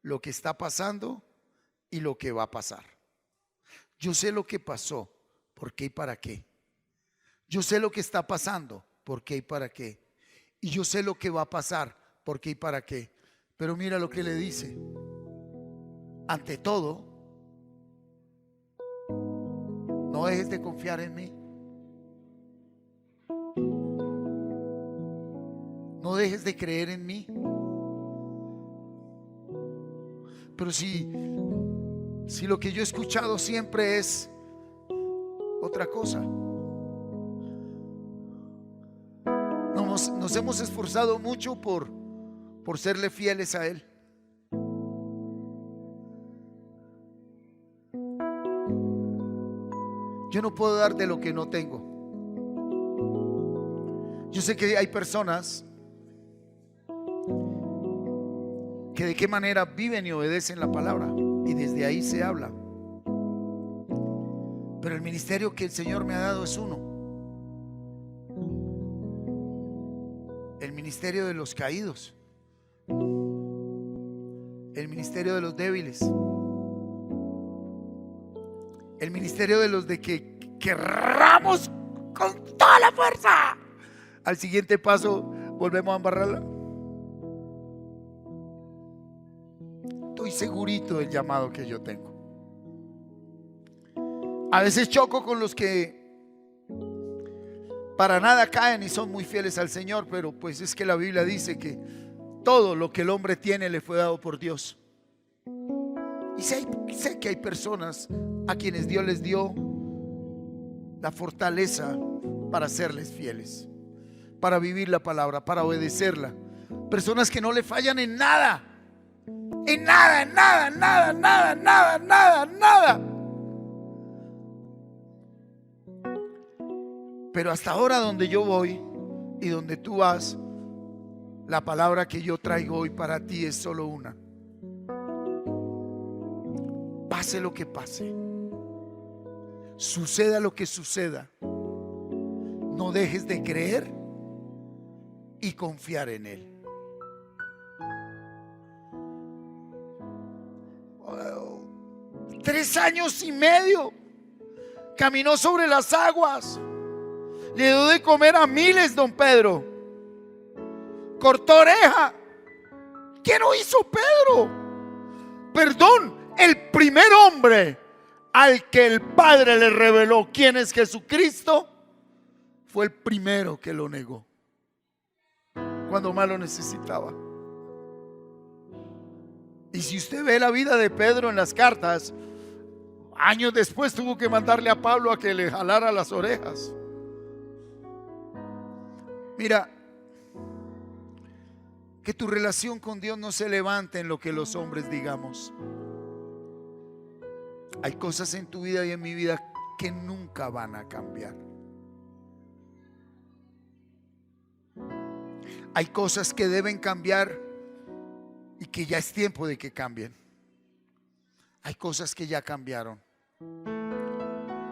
[SPEAKER 2] lo que está pasando y lo que va a pasar. Yo sé lo que pasó, por qué y para qué. Yo sé lo que está pasando, por qué y para qué. Y yo sé lo que va a pasar, por qué y para qué. Pero mira lo que le dice: ante todo, no dejes de confiar en mí. No dejes de creer en mí. Pero si lo que yo he escuchado siempre es otra cosa. Nos hemos esforzado mucho por serle fieles a Él. Yo no puedo dar de lo que no tengo. Yo sé que hay personas que de qué manera viven y obedecen la palabra, y desde ahí se habla. Pero el ministerio que el Señor me ha dado es uno: el ministerio de los caídos, el ministerio de los débiles, el ministerio de los de que querramos con toda la fuerza al siguiente paso volvemos a embarrarla. Estoy segurito del llamado que yo tengo. A veces choco con los que para nada caen y son muy fieles al Señor, pero pues es que la Biblia dice que todo lo que el hombre tiene le fue dado por Dios. Y sé que hay personas a quienes Dios les dio la fortaleza para serles fieles, para vivir la palabra, para obedecerla. Personas que no le fallan en nada. En nada, en nada, nada, nada, nada, nada, nada. Pero hasta ahora donde yo voy y donde tú vas, la palabra que yo traigo hoy para ti es solo una. Pase lo que pase, suceda lo que suceda, no dejes de creer y confiar en Él. 3 años y medio caminó sobre las aguas, le dio de comer a miles, don Pedro, cortó oreja. ¿Qué no hizo Pedro? Perdón, el primer hombre al que el Padre le reveló quién es Jesucristo fue el primero que lo negó cuando más lo necesitaba. Y si usted ve la vida de Pedro en las cartas, años después tuvo que mandarle a Pablo a que le jalara las orejas. Mira, que tu relación con Dios no se levante en lo que los hombres digamos. Hay cosas en tu vida y en mi vida que nunca van a cambiar. Hay cosas que deben cambiar y que ya es tiempo de que cambien. Hay cosas que ya cambiaron,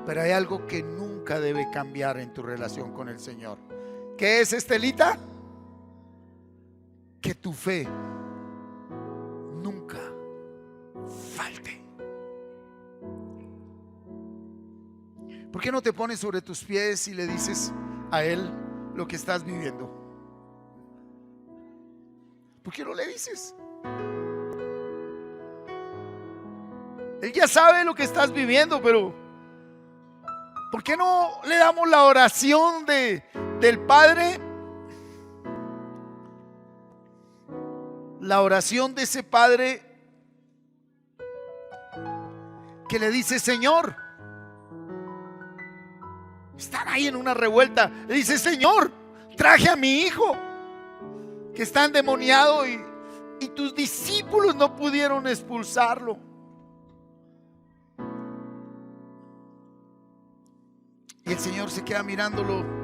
[SPEAKER 2] pero hay algo que nunca debe cambiar en tu relación con el Señor. ¿Qué es, Estelita? Que tu fe nunca falte. ¿Por qué no te pones sobre tus pies y le dices a Él lo que estás viviendo? ¿Por qué no le dices? Él ya sabe lo que estás viviendo, pero ¿por qué no le damos la oración del Padre? La oración de ese Padre que le dice: Señor, están ahí en una revuelta. Le dice: Señor, traje a mi hijo que está endemoniado y tus discípulos no pudieron expulsarlo. Y el Señor se queda mirándolo.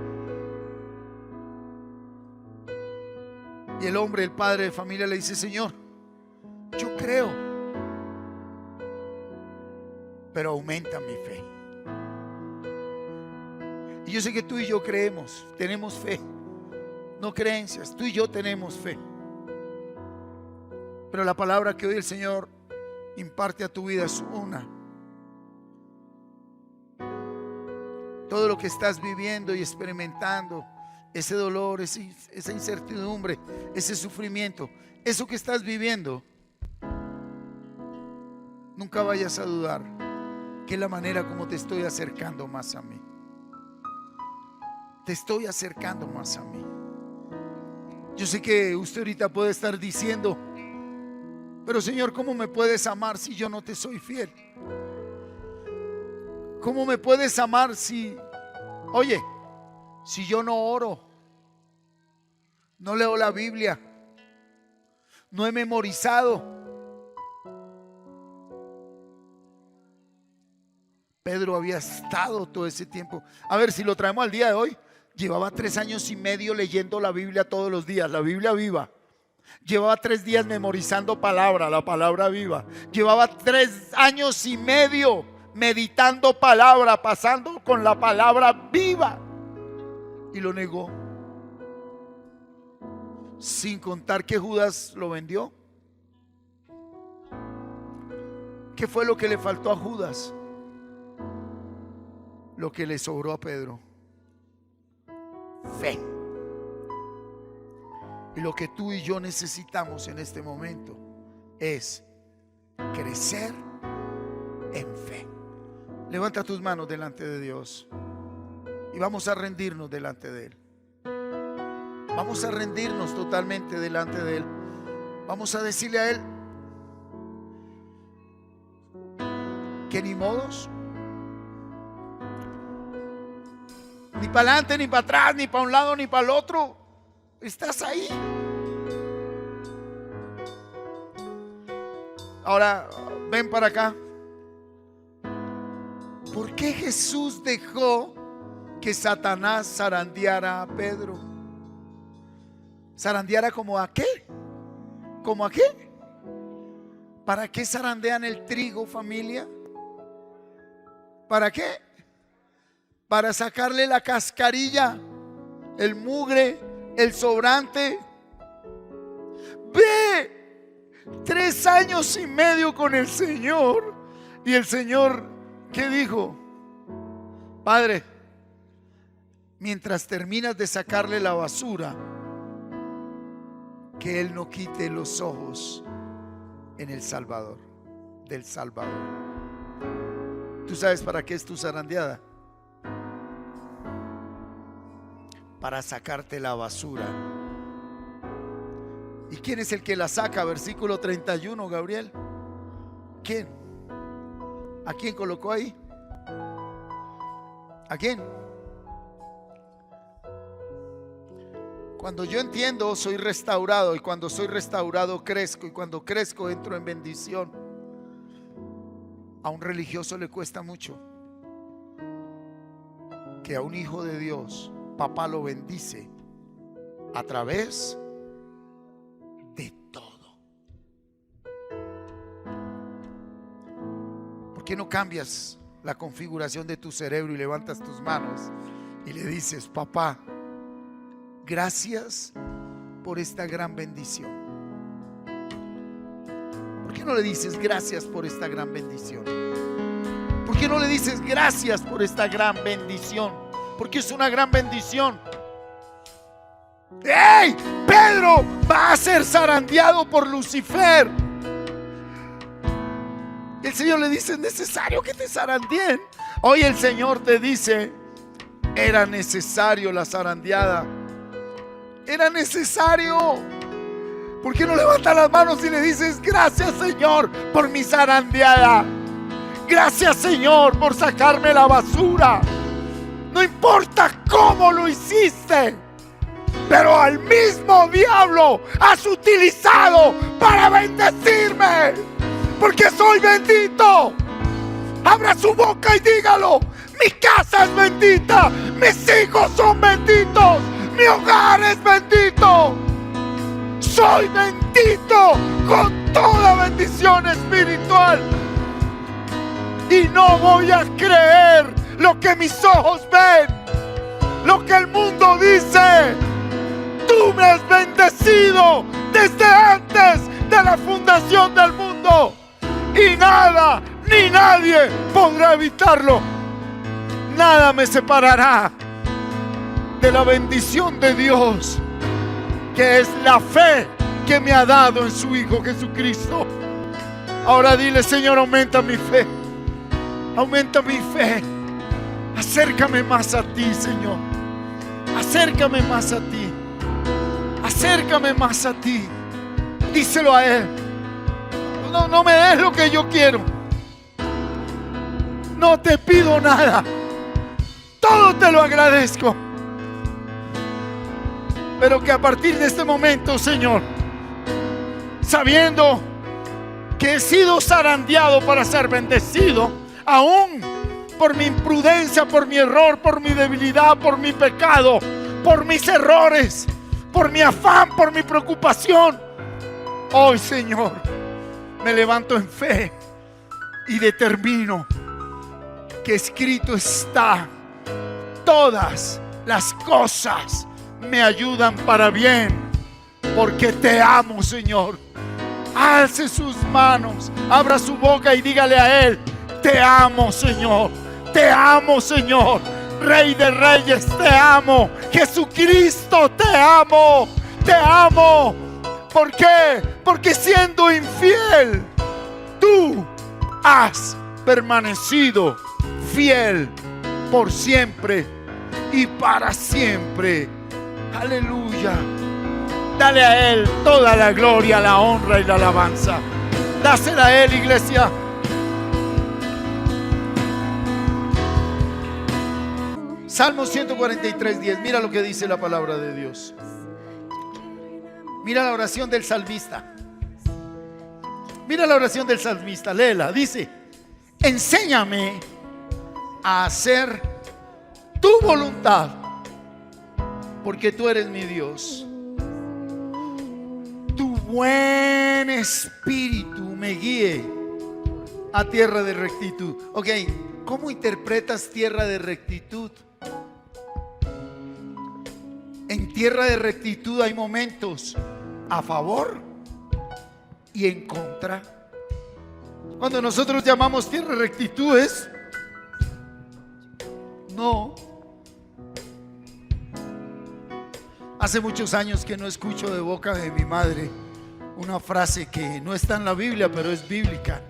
[SPEAKER 2] Y el hombre, el padre de familia, le dice: Señor, yo creo, pero aumenta mi fe. Y yo sé que tú y yo creemos, tenemos fe, no creencias. Tú y yo tenemos fe, pero la palabra que hoy el Señor imparte a tu vida es una. Todo lo que estás viviendo y experimentando, ese dolor, esa incertidumbre, ese sufrimiento, eso que estás viviendo, nunca vayas a dudar que es la manera como te estoy acercando más a mí. Te estoy acercando más a mí. Yo sé que usted ahorita puede estar diciendo: pero Señor, ¿cómo me puedes amar si yo no te soy fiel? ¿Cómo me puedes amar si yo no oro, no leo la Biblia, no he memorizado? Pedro había estado todo ese tiempo. A ver, si lo traemos al día de hoy, llevaba 3 años y medio leyendo la Biblia todos los días, la Biblia viva. Llevaba 3 días memorizando la palabra viva. Llevaba 3 años y medio meditando palabra, pasando con la palabra viva. Y lo negó. Sin contar que Judas lo vendió. ¿Qué fue lo que le faltó a Judas? Lo que le sobró a Pedro: fe. Y lo que tú y yo necesitamos en este momento es crecer en fe. Levanta tus manos delante de Dios y vamos a rendirnos delante de Él. Vamos a rendirnos totalmente delante de Él. Vamos a decirle a Él que ni modos, ni para adelante, ni para atrás, ni para un lado, ni para el otro. Estás ahí. Ahora ven para acá. ¿Por qué Jesús dejó que Satanás zarandeara a Pedro? ¿Zarandeara como a qué? ¿Como a qué? ¿Para qué zarandean el trigo, familia? ¿Para qué? Para sacarle la cascarilla, el mugre, el sobrante. Ve, 3 años y medio con el Señor. Y el Señor, ¿qué dijo? Padre, mientras terminas de sacarle la basura, que Él no quite los ojos en el Salvador, del Salvador. ¿Tú sabes para qué es tu zarandeada? Para sacarte la basura. ¿Y quién es el que la saca? Versículo 31, Gabriel. ¿Quién? ¿A quién colocó ahí? ¿A quién? Cuando yo entiendo, soy restaurado, y cuando soy restaurado crezco, y cuando crezco entro en bendición. A un religioso le cuesta mucho que a un hijo de Dios papá lo bendice a través de todo. ¿Por qué no cambias la configuración de tu cerebro y levantas tus manos y le dices: papá, gracias por esta gran bendición? ¿Por qué no le dices gracias por esta gran bendición? ¿Por qué no le dices gracias por esta gran bendición? Porque es una gran bendición. ¡Ey! Pedro va a ser zarandeado por Lucifer. Y el Señor le dice: ¿es necesario que te zarandeen? Hoy el Señor te dice: era necesario la zarandeada. Era necesario. ¿Por qué no levantas las manos y le dices: gracias, Señor, por mi zarandeada? Gracias, Señor, por sacarme la basura. No importa cómo lo hiciste, pero al mismo diablo has utilizado para bendecirme, porque soy bendito. Abra su boca y dígalo: mi casa es bendita, mis hijos son benditos, mi hogar es bendito. Soy bendito con toda bendición espiritual. Y no voy a creer lo que mis ojos ven, lo que el mundo dice. Tú me has bendecido desde antes de la fundación del mundo, y nada ni nadie podrá evitarlo. Nada me separará de la bendición de Dios, que es la fe que me ha dado en su Hijo Jesucristo. Ahora dile: Señor, aumenta mi fe. Aumenta mi fe. Acércame más a ti, Señor. Acércame más a ti. Acércame más a ti. Díselo a Él. No me des lo que yo quiero. No te pido nada. Todo te lo agradezco. Pero que a partir de este momento, Señor, sabiendo que he sido zarandeado para ser bendecido, aún por mi imprudencia, por mi error, por mi debilidad, por mi pecado, por mis errores, por mi afán, por mi preocupación, hoy, Señor, me levanto en fe y determino que escrito está: todas las cosas me ayudan para bien, porque te amo, Señor. Alce sus manos, abra su boca y dígale a Él: te amo, Señor. Te amo, Señor. Rey de Reyes, te amo. Jesucristo, te amo. te amo. ¿Por qué? Porque siendo infiel, tú has permanecido fiel por siempre y para siempre. Aleluya. Dale a Él toda la gloria, la honra y la alabanza. Dásela a Él, iglesia. Salmo 143:10. Mira lo que dice la palabra de Dios. Mira la oración del salmista. Mira la oración del salmista. Léela. Dice: enséñame a hacer tu voluntad, porque tú eres mi Dios. Tu buen espíritu me guíe a tierra de rectitud. Ok, ¿cómo interpretas tierra de rectitud? En tierra de rectitud hay momentos a favor y en contra. Cuando nosotros llamamos tierra de rectitud es no. Hace muchos años que no escucho de boca de mi madre una frase que no está en la Biblia, pero es bíblica.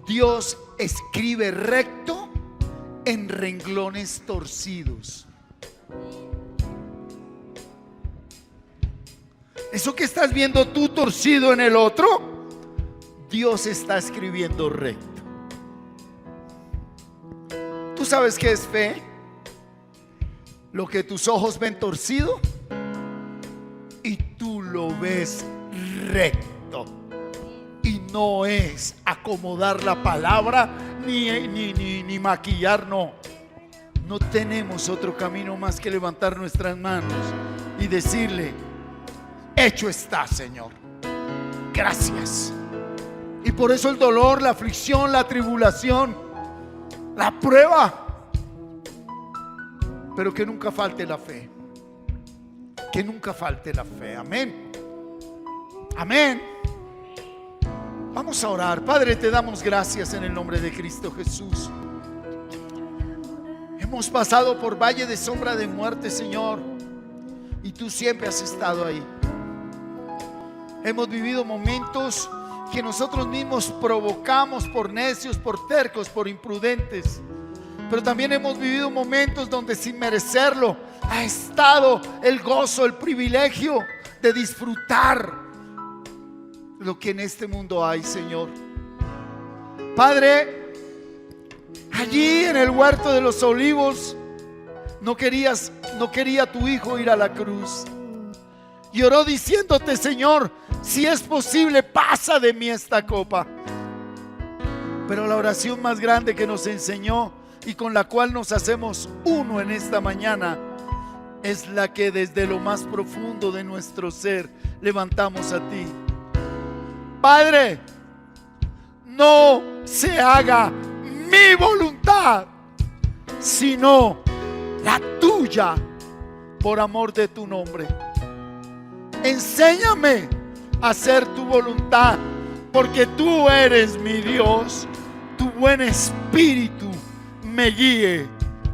[SPEAKER 2] Dios escribe recto en renglones torcidos. Eso que estás viendo tú torcido en el otro, Dios está escribiendo recto. ¿Tú sabes qué es fe? Lo que tus ojos ven torcido y tú lo ves recto. Y no es acomodar la palabra ni maquillar, no. No tenemos otro camino más que levantar nuestras manos y decirle: hecho está, Señor, gracias. Y por eso el dolor, la aflicción, la tribulación, la prueba, pero que nunca falte la fe. Que nunca falte la fe. Amén. Amén. Vamos a orar. Padre, te damos gracias en el nombre de Cristo Jesús. Hemos pasado por valle de sombra de muerte, Señor, y tú siempre has estado ahí. Hemos vivido momentos que nosotros mismos provocamos por necios, por tercos, por imprudentes. Pero también hemos vivido momentos donde sin merecerlo ha estado el gozo, el privilegio de disfrutar lo que en este mundo hay, Señor. Padre, allí en el huerto de los olivos no quería tu hijo ir a la cruz. Y oró diciéndote: Señor, si es posible, pasa de mí esta copa. Pero la oración más grande que nos enseñó y con la cual nos hacemos uno en esta mañana es la que desde lo más profundo de nuestro ser levantamos a ti. Padre, no se haga mi voluntad, sino la tuya, por amor de tu nombre. Enséñame a hacer tu voluntad, porque tú eres mi Dios. Tu buen espíritu me guíe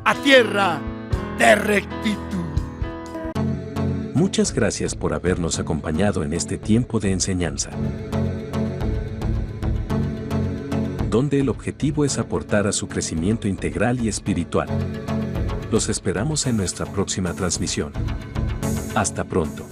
[SPEAKER 2] a tierra de rectitud.
[SPEAKER 1] Muchas gracias por habernos acompañado en este tiempo de enseñanza, donde el objetivo es aportar a su crecimiento integral y espiritual. Los esperamos en nuestra próxima transmisión. Hasta pronto.